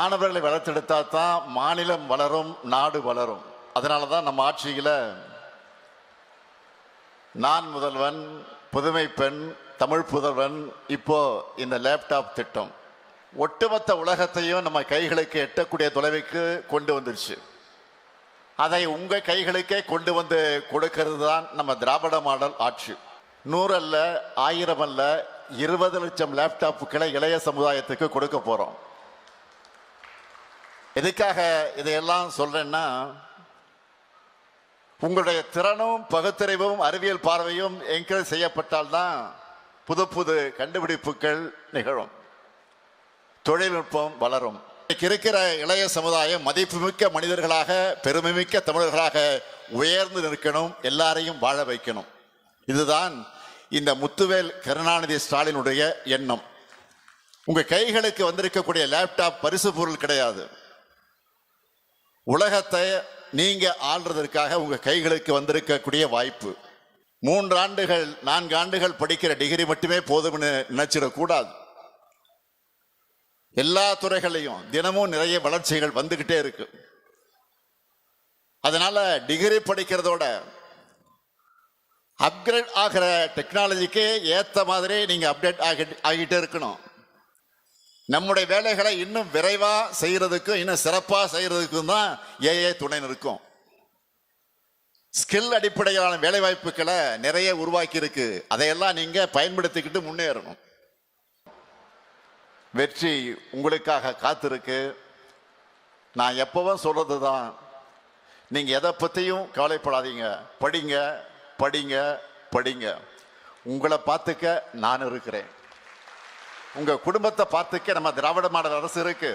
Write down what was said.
மாணவர்களை வளர்த்தெடுத்தா தான் மாநிலம் வளரும், நாடு வளரும். அதனால தான் நம்ம ஆட்சியில் நான் முதல்வன், புதுமை பெண், தமிழ் புதல்வன், இப்போ இந்த லேப்டாப் திட்டம் ஒட்டுமொத்த உலகத்தையும் நம்ம கைகளுக்கு எட்டக்கூடிய தொலைவுக்கு கொண்டு வந்துருச்சு. அதை உங்க கைகளுக்கே கொண்டு வந்து கொடுக்கிறது தான் நம்ம திராவிட மாடல் ஆட்சி. 100 அல்ல, 1000 அல்ல, 20 லட்சம் லேப்டாப்புகளை இளைய சமுதாயத்துக்கு கொடுக்க போறோம். எதுக்காக இதையெல்லாம் சொல்றேன்னா, உங்களுடைய திறனும் பகுத்தறிவும் அறிவியல் பார்வையும் என்கரேஜ் செய்யப்பட்டால்தான் புது புது கண்டுபிடிப்புகள் நிகழும், தொழில்நுட்பம் வளரும். இருக்கிற இளைய சமுதாயம் மதிப்புமிக்க மனிதர்களாக, பெருமைமிக்க தமிழர்களாக உயர்ந்து நிற்கணும், எல்லாரையும் வாழ வைக்கணும். இதுதான் இந்த முத்துவேல் கருணாநிதி ஸ்டாலினுடைய எண்ணம். உங்க கைகளுக்கு வந்திருக்கக்கூடிய லேப்டாப் பரிசு பொருள் கிடையாது. உலகத்தை நீங்க ஆள்றதற்காக உங்க கைகளுக்கு வந்திருக்கக்கூடிய வாய்ப்பு. 3 ஆண்டுகள் 4 ஆண்டுகள் படிக்கிற டிகிரி மட்டுமே போதும்னு நினைச்சிடக்கூடாது. எல்லா துறைகளையும் தினமும் நிறைய வளர்ச்சிகள் வந்துகிட்டே இருக்கு. அதனால டிகிரி படிக்கிறதோட அப்கிரேட் ஆகிற டெக்னாலஜிக்கு ஏத்த மாதிரி நீங்க அப்டேட் ஆகிட்டே இருக்கணும். நம்முடைய வேலைகளை இன்னும் விரைவா செய்யறதுக்கும் இன்னும் சிறப்பா செய்யறதுக்கும் தான் ஏஐ துணை நிற்கும். ஸ்கில் அடிப்படையிலான வேலை வாய்ப்புகளை நிறைய உருவாக்கி இருக்கு. அதையெல்லாம் நீங்க பயன்படுத்திக்கிட்டு முன்னேறணும். வெற்றி உங்களுக்காக காத்திருக்கு. நான் எப்பவும் சொல்றதுதான், நீங்க எதை பத்தியும் கவலைப்படாதீங்க. படிங்க படிங்க படிங்க. உங்களை பார்த்துக்க நான் இருக்கிறேன். உங்க குடும்பத்தை பார்த்துக்க நம்ம திராவிட மாடல் அரசு இருக்கு.